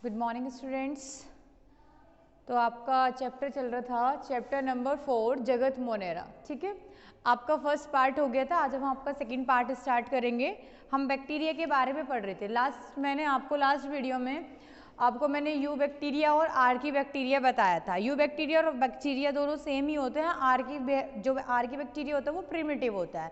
Good morning students. तो आपका chapter चल रहा था चैप्टर नंबर 4 जगत मोनेरा। ठीक है, आपका फर्स्ट पार्ट हो गया था। आज हम आपका सेकंड पार्ट स्टार्ट करेंगे। हम बैक्टीरिया के बारे में पढ़ रहे थे। लास्ट वीडियो में आपको मैंने यू बैक्टीरिया और आर की बैक्टीरिया बताया था। यू बैक्टीरिया और बैक्टीरिया दोनों सेम ही होते हैं। आर की बैक्टीरिया होता है वो प्रिमिटिव होता है।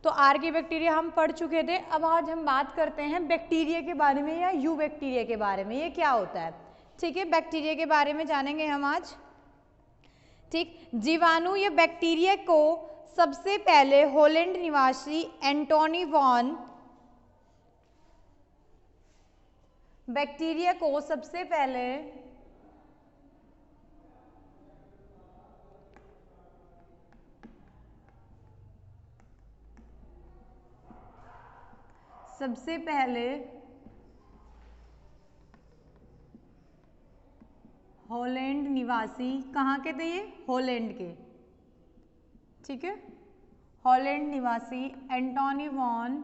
तो आर की बैक्टीरिया हम पढ़ चुके थे। अब आज हम बात करते हैं बैक्टीरिया के बारे में या यू बैक्टीरिया के बारे में, ये क्या होता है। ठीक है, बैक्टीरिया के बारे में जानेंगे हम आज। ठीक, जीवाणु या बैक्टीरिया को सबसे पहले हॉलैंड निवासी एंटोनी वॉन बैक्टीरिया को सबसे पहले हॉलैंड निवासी, कहाँ के थे ये? हॉलैंड के। ठीक है, हॉलैंड निवासी एंटोनी वॉन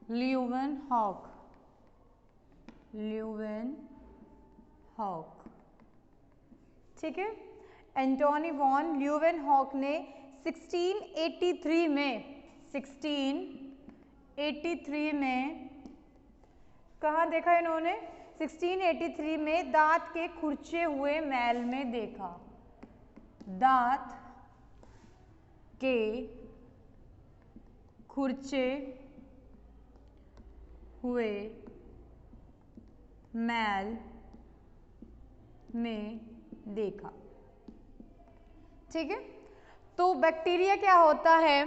ल्यूवेनहॉक। ठीक है, एंटोनी वॉन ल्यूवेनहॉक ने 1683 में कहाँ देखा इन्होंने? 1683 में दांत के खुरचे हुए मैल में देखा। दांत के खुरचे हुए मैल में देखा। ठीक है, तो बैक्टीरिया क्या होता है?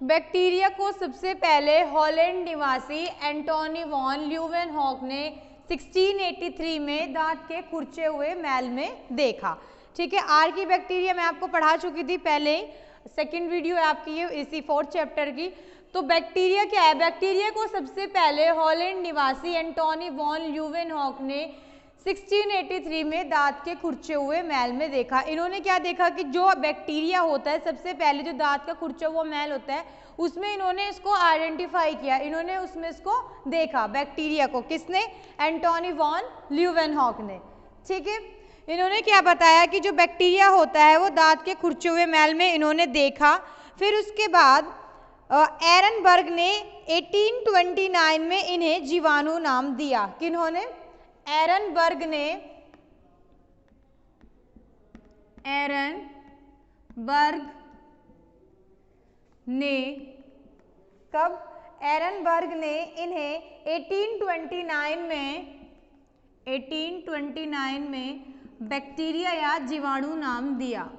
बैक्टीरिया को सबसे पहले हॉलैंड निवासी एंटोनी वॉन ल्यूवेनहॉक ने 1683 में दांत के खुरचे हुए मैल में देखा। ठीक है, आर की बैक्टीरिया मैं आपको पढ़ा चुकी थी पहले, सेकंड वीडियो है आपकी ये इसी 4th चैप्टर की। तो बैक्टीरिया क्या है? बैक्टीरिया को सबसे पहले हॉलैंड निवासी एंटोनी वॉन ल्यूवेनहॉक ने 1683 में दांत के खुरचे हुए मैल में देखा। इन्होंने क्या देखा कि जो बैक्टीरिया होता है, सबसे पहले जो दांत का खुरचा हुआ मैल होता है उसमें इन्होंने इसको आइडेंटिफाई किया, इन्होंने उसमें इसको देखा बैक्टीरिया को। किसने? एंटोनी वॉन ल्यूवेनहॉक ने। ठीक है, इन्होंने क्या बताया कि जो बैक्टीरिया होता है वो दांत के खुरचे हुए मैल में इन्होंने देखा। फिर उसके बाद एरनबर्ग ने 1829 में इन्हें जीवाणु नाम दिया। किन्होंने? एरनबर्ग ने कब? एरनबर्ग ने इन्हें 1829 में बैक्टीरिया या जीवाणु नाम दिया।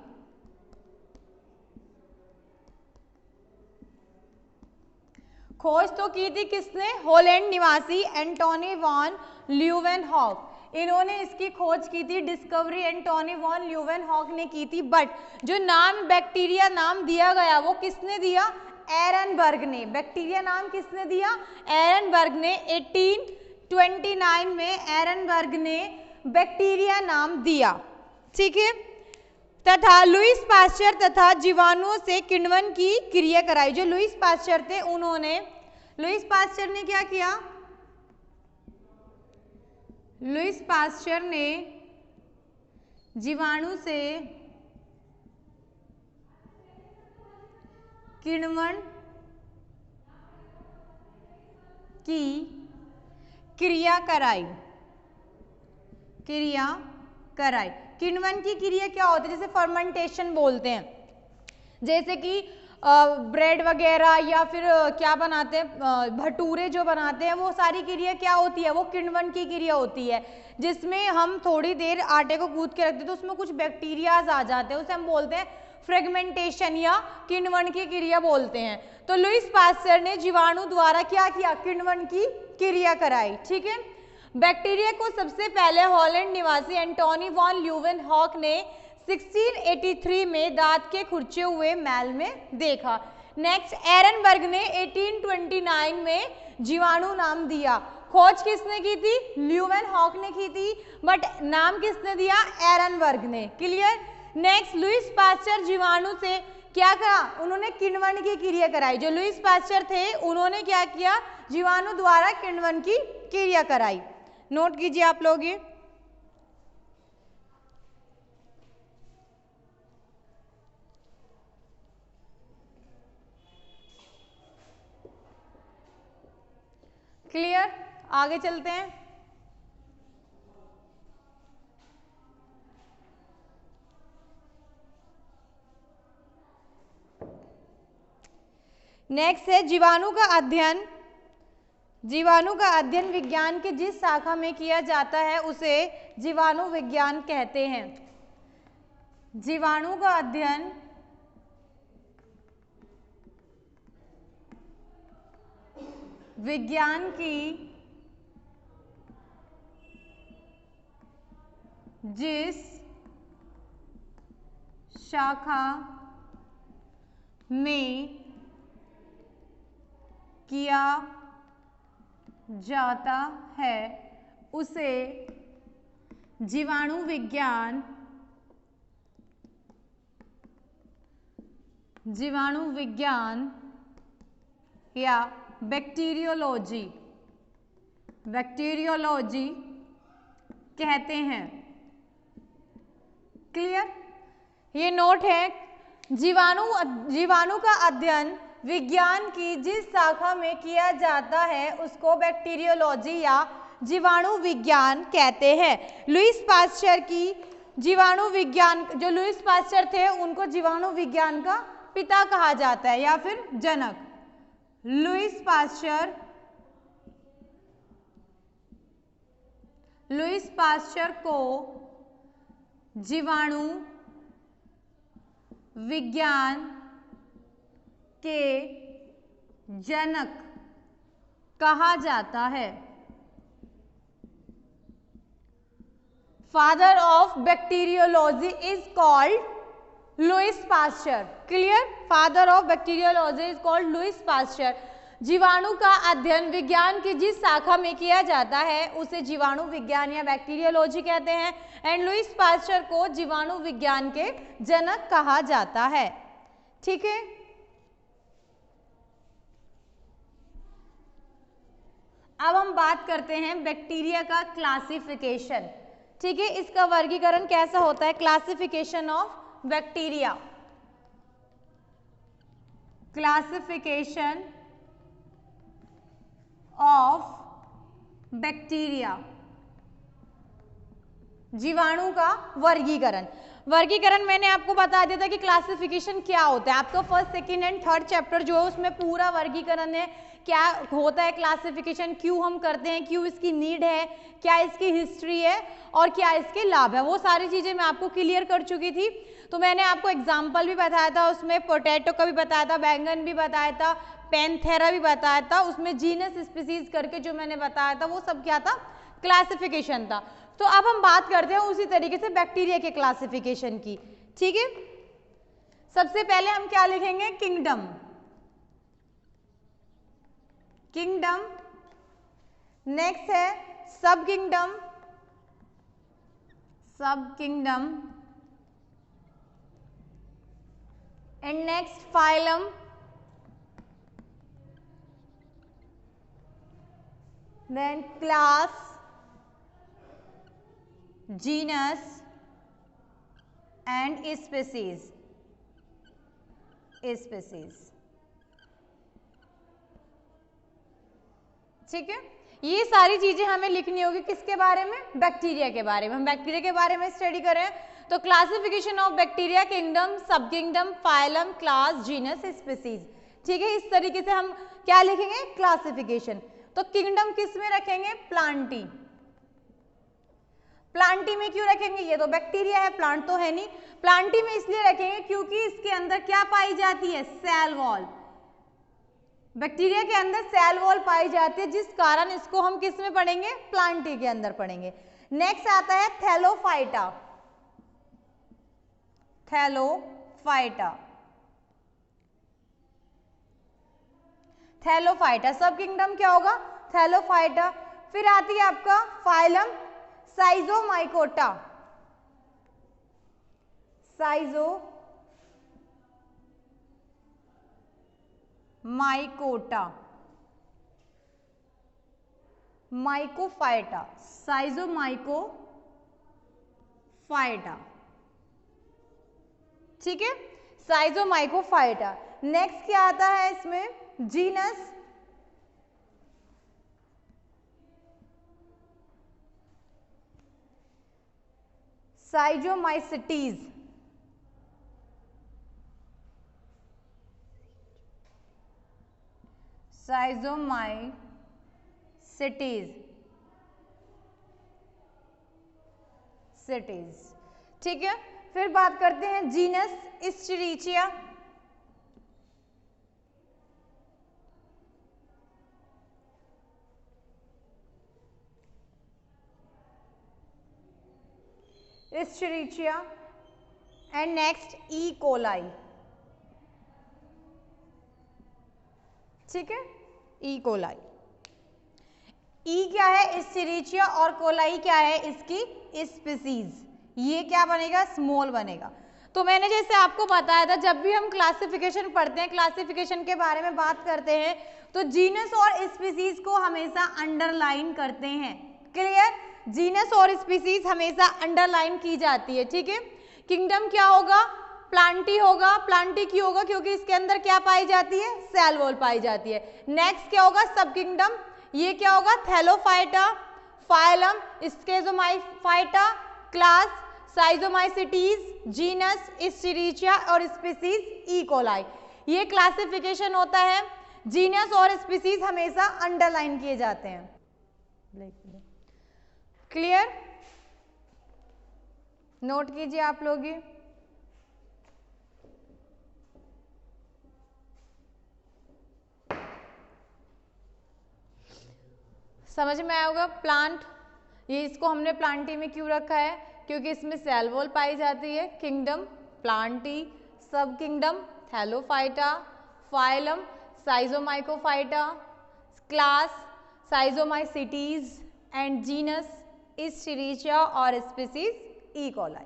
खोज तो की थी किसने? हॉलैंड निवासी एंटोनी वॉन ल्यूवेनहॉक। इन्होंने इसकी खोज की थी, डिस्कवरी एंटोनी वॉन ल्यूवेनहॉक ने की थी। बट जो नाम बैक्टीरिया नाम दिया गया वो किसने दिया? एरनबर्ग ने। बैक्टीरिया नाम किसने दिया? एरनबर्ग ने। 1829 में एरनबर्ग ने बैक्टीरिया नाम दिया। ठीक है, तथा लुईस पास्चर तथा जीवाणुओं से किण्वन की क्रिया कराई। जो लुईस पास्चर थे लुईस पास्चर ने क्या किया? लुईस पास्चर ने जीवाणु से किण्वन की क्रिया कराई। किण्वन की क्रिया क्या होती है? जैसे फर्मेंटेशन बोलते हैं, जैसे कि ब्रेड वगैरह या फिर क्या बनाते हैं, भटूरे जो बनाते हैं, वो सारी क्रिया क्या होती है? वो किण्वन की क्रिया होती है, जिसमें हम थोड़ी देर आटे को गूंथ के रखते हैं तो उसमें कुछ बैक्टीरियाज आ जाते हैं, उसे हम बोलते हैं फ्रेगमेंटेशन या किण्वन की क्रिया बोलते हैं। तो लुईस पास्चर ने जीवाणु द्वारा क्या किया? किण्वन की क्रिया कराई। ठीक है, बैक्टीरिया को सबसे पहले हॉलैंड निवासी एंटोनी वॉन ल्यूवेनहॉक ने 1683 में दांत के खुरचे हुए मैल में देखा। नेक्स्ट, एरनबर्ग ने 1829 में जीवाणु नाम दिया। खोज किसने की थी? ल्यूवेनहॉक ने की थी, बट नाम किसने दिया? एरनबर्ग ने। क्लियर। नेक्स्ट, लुईस पास्चर जीवाणु से क्या करा? उन्होंने किण्वन की क्रिया कराई। जो लुईस पास्चर थे उन्होंने क्या किया? जीवाणु द्वारा किण्वन की क्रिया कराई। नोट कीजिए आप लोग ये। क्लियर। आगे चलते हैं। नेक्स्ट है जीवाणु का अध्ययन। जीवाणु का अध्ययन विज्ञान के जिस शाखा में किया जाता है उसे जीवाणु विज्ञान कहते हैं। जीवाणु का अध्ययन विज्ञान की जिस शाखा में किया जाता है उसे जीवाणु विज्ञान या बैक्टीरियोलॉजी कहते हैं। क्लियर। ये नोट है। जीवाणु का अध्ययन विज्ञान की जिस शाखा में किया जाता है उसको बैक्टीरियोलॉजी या जीवाणु विज्ञान कहते हैं। लुईस पास्चर की जीवाणु विज्ञान, जो लुईस पास्चर थे उनको जीवाणु विज्ञान का पिता कहा जाता है या फिर जनक। लुईस पास्चर को जीवाणु विज्ञान के जनक कहा जाता है। Father of bacteriology is called Lewis pasture. Clear. Father of bacteriology is called Lewis pasture. जीवाणु का अध्ययन विज्ञान की जिस शाखा में किया जाता है उसे जीवाणु विज्ञान या बैक्टीरियोलॉजी कहते हैं। एंड लुईस पास्चर को जीवाणु विज्ञान के जनक कहा जाता है। ठीक है। अब हम बात करते हैं बैक्टीरिया का क्लासिफिकेशन। ठीक है। इसका वर्गीकरण कैसा होता है? Classification of bacteria. Classification of bacteria, जीवाणु का वर्गीकरण। वर्गीकरण मैंने आपको बता दिया था कि क्लासिफिकेशन क्या होता है। आपका first, second and third chapter जो है उसमें पूरा वर्गीकरण है, क्या होता है क्लासिफिकेशन, क्यों हम करते हैं, क्यों इसकी नीड है, क्या इसकी हिस्ट्री है और क्या इसके लाभ है, वो सारी चीजें मैं आपको क्लियर कर चुकी थी। तो मैंने आपको एग्जाम्पल भी बताया था, उसमें पोटैटो का भी बताया था, बैंगन भी बताया था, पैंथेरा भी बताया था, उसमें जीनस स्पीसीज करके जो मैंने बताया था वो सब क्या था? क्लासिफिकेशन था। तो अब हम बात करते हैं उसी तरीके से बैक्टीरिया के क्लासिफिकेशन की। ठीक है। सबसे पहले हम क्या लिखेंगे? किंगडम। किंगडम। नेक्स्ट है sub kingdom. Sub kingdom. And next phylum. Then class, genus and species. ठीक है। ये सारी चीजें हमें लिखनी होगी किसके बारे में? बैक्टीरिया के बारे में। हम बैक्टीरिया के बारे में स्टडी करें तो classification of bacteria, kingdom, sub kingdom, phylum, class, genus, species. ठीक है। इस तरीके से हम क्या लिखेंगे? क्लासिफिकेशन। तो किंगडम किस में रखेंगे? प्लांटी। प्लांटी में क्यों रखेंगे? ये तो बैक्टीरिया है, प्लांट तो है नहीं। प्लांटी में इसलिए रखेंगे क्योंकि इसके अंदर क्या पाई जाती है? Cell wall. बैक्टीरिया के अंदर सेल वॉल पाई जाती है, जिस कारण इसको हम किस में पढ़ेंगे? प्लांटी के अंदर पढ़ेंगे। नेक्स्ट आता है थैलोफाइटा। थैलोफाइटा। थैलोफाइटा। सब किंगडम क्या होगा? थैलोफाइटा। फिर आती है आपका फाइलम साइजोमाइकोटा, साइजोमाइकोटा, माइकोफाइटा, साइजोमाइकोफाइटा, ठीक है, साइजोमाइकोफाइटा। नेक्स्ट क्या आता है इसमें, जीनस साइजोमाइसिटीज, सिटीज, ठीक है। फिर बात करते हैं genus Escherichia, and next E coli, ठीक है, ई कोलाई। ई क्या है, इस्चरिचिया, और कोलाई क्या है, इसकी स्पीसीज। ये क्या बनेगा, स्मॉल बनेगा। तो मैंने जैसे आपको बताया था, जब भी हम क्लासिफिकेशन पढ़ते हैं, क्लासिफिकेशन के बारे में बात करते हैं, तो जीनस और स्पीसीज को हमेशा अंडरलाइन करते हैं। क्लियर, जीनस और स्पीसीज हमेशा अंडरलाइन की जाती है, ठीक है। किंगडम क्या होगा, प्लांटी होगा, प्लांटी क्यों होगा, क्योंकि इसके अंदर क्या पाई जाती है, सेल वॉल पाई जाती है। नेक्स्ट क्या होगा, सब किंगडम, ये क्या होगा, Thallophyta, phylum स्केजोमाइफाइटा, class साइजोमाइसिटीज, genus Escherichia और स्पीसीज ई कोलाई। ये क्लासिफिकेशन होता है। जीनस और स्पीसीज हमेशा अंडरलाइन किए जाते हैं। क्लियर, नोट कीजिए आप लोग ये। समझ में आया होगा। प्लांट, ये इसको हमने प्लांटी में क्यों रखा है, क्योंकि इसमें सेल वॉल पाई जाती है। Kingdom Plantae, sub kingdom Thallophyta, phylum Schizomycophyta, class Schizomycetes and genus Escherichia और स्पीसीज ई कोलाई।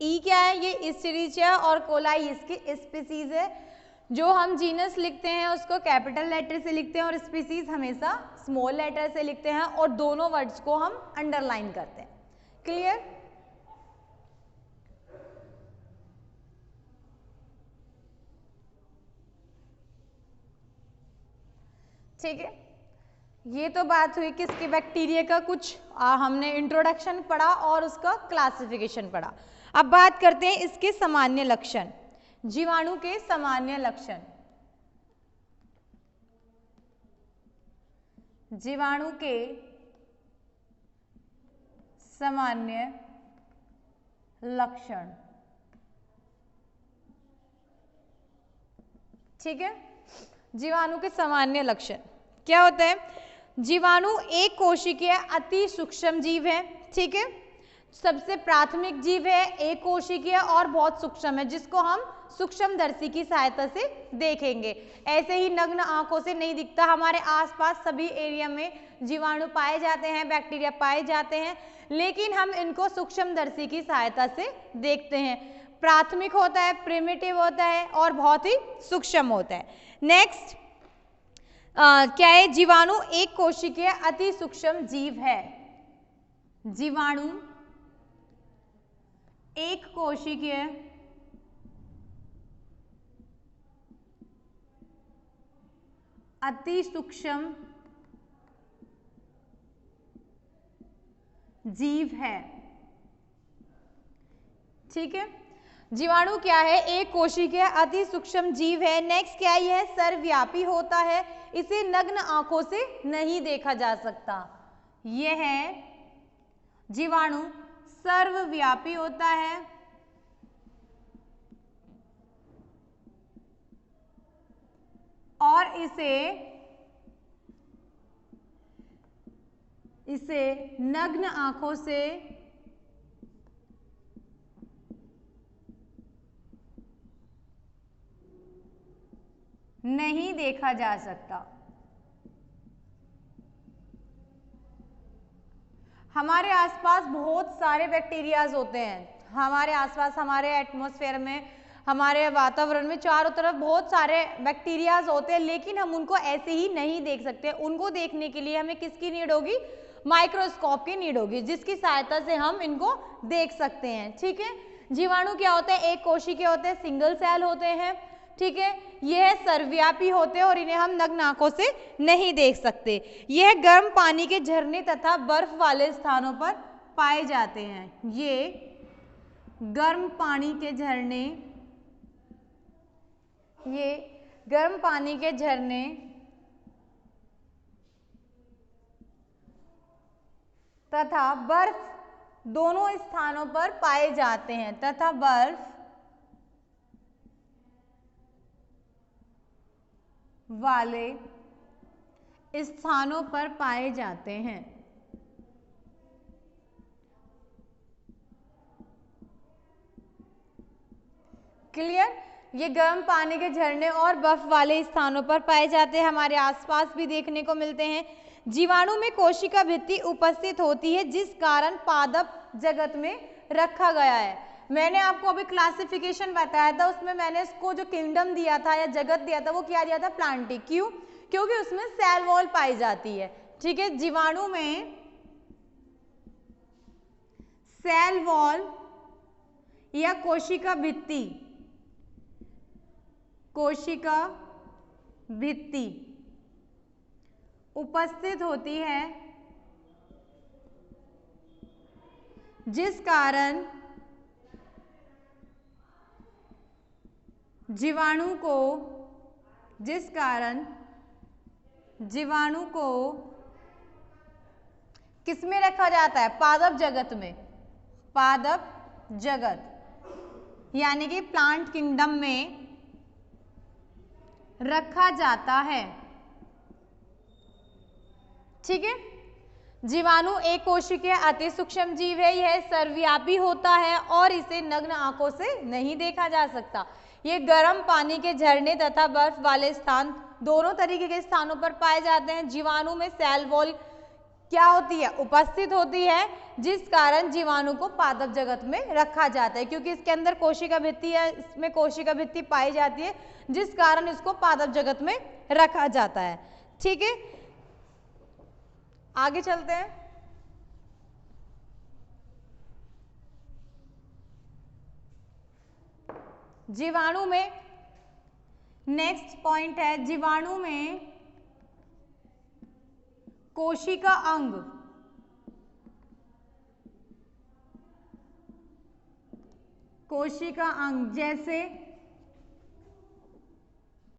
ई क्या है, ये इस्चरिचिया और कोलाई इसकी स्पीसीज है। जो हम जीनस लिखते हैं उसको कैपिटल लेटर से लिखते हैं और स्पीसीज हमेशा स्मॉल लेटर से लिखते हैं, और दोनों वर्ड्स को हम अंडरलाइन करते हैं। क्लियर, ठीक है। ये तो बात हुई किसकी, बैक्टीरिया का। कुछ हमने इंट्रोडक्शन पढ़ा और उसका क्लासिफिकेशन पढ़ा। अब बात करते हैं इसके सामान्य लक्षण, जीवाणु के सामान्य लक्षण। जीवाणु के सामान्य लक्षण, ठीक है। जीवाणु के सामान्य लक्षण क्या होता है, जीवाणु एक कोशिकीय अति सूक्ष्म जीव है, ठीक है। सबसे प्राथमिक जीव है, एक कोशिकीय और बहुत सूक्ष्म है, जिसको हम सूक्ष्मदर्शी की सहायता से देखेंगे। ऐसे ही नग्न आंखों से नहीं दिखता। हमारे आसपास सभी एरिया में जीवाणु पाए जाते हैं, बैक्टीरिया पाए जाते हैं, लेकिन हम इनको सूक्ष्मदर्शी की सहायता से देखते हैं। प्राथमिक होता है, प्रिमिटिव होता है और बहुत ही सूक्ष्म होता है। नेक्स्ट क्या है, जीवाणु एक कोशिकीय अति सूक्ष्म जीव है। जीवाणु एक कोशिकीय अति सूक्ष्म जीव है, ठीक है। जीवाणु क्या है, एक कोशिकीय अति सूक्ष्म जीव है। नेक्स्ट क्या है, सर्वव्यापी होता है, इसे नग्न आंखों से नहीं देखा जा सकता। यह है जीवाणु सर्वव्यापी होता है, और इसे नग्न आंखों से नहीं देखा जा सकता। हमारे आसपास बहुत सारे बैक्टीरियाज होते हैं, हमारे आसपास, हमारे एटमॉस्फेयर में, हमारे वातावरण में चारों तरफ बहुत सारे बैक्टीरियाज होते हैं, लेकिन हम उनको ऐसे ही नहीं देख सकते। उनको देखने के लिए हमें किसकी नीड होगी? माइक्रोस्कोप की नीड होगी, जिसकी सहायता से हम इनको देख सकते हैं। ठीक है, जीवाणु क्या होते हैं? एक कोशी के होते हैं, सिंगल सेल होते हैं। ठीक है, यह सर्वव्यापी होते हैं और इन्हें हम नग्न आंखों से नहीं देख सकते। यह गर्म पानी के झरने तथा बर्फ वाले स्थानों पर पाए जाते हैं। ये गर्म पानी के झरने, ये गर्म पानी के झरने तथा बर्फ दोनों स्थानों पर पाए जाते हैं, तथा बर्फ वाले स्थानों पर पाए जाते हैं। क्लियर? ये गर्म पानी के झरने और बर्फ वाले स्थानों पर पाए जाते हैं, हमारे आसपास भी देखने को मिलते हैं। जीवाणु में कोशिका भित्ति उपस्थित होती है, जिस कारण पादप जगत में रखा गया है। मैंने आपको अभी क्लासिफिकेशन बताया था, उसमें मैंने इसको जो किंगडम दिया था या जगत दिया था, वो क्या दिया था? प्लांटी। क्यों? क्योंकि उसमें सेल वॉल पाई जाती है। ठीक है, जीवाणु में सेल वॉल या कोशिका भित्ति, कोशिका भित्ति उपस्थित होती है, जिस कारण जीवाणु को किसमें रखा जाता है? पादप जगत में। पादप जगत यानी कि प्लांट किंगडम में रखा जाता है। ठीक है, जीवाणु एक कोशिकीय अति सूक्ष्म जीव है, यह सर्वव्यापी होता है और इसे नग्न आंखों से नहीं देखा जा सकता। ये गर्म पानी के झरने तथा बर्फ वाले स्थान दोनों तरीके के स्थानों पर पाए जाते हैं। जीवाणु में सेल वॉल क्या होती है? उपस्थित होती है, जिस कारण जीवाणु को पादप जगत में रखा जाता है, क्योंकि इसके अंदर कोशिका भित्ति है, इसमें कोशिका भित्ति पाई जाती है, जिस कारण इसको पादप जगत में रखा जाता है। ठीक है, आगे चलते हैं। जीवाणु में नेक्स्ट पॉइंट है, जीवाणु में कोशिका अंग, कोशिका अंग जैसे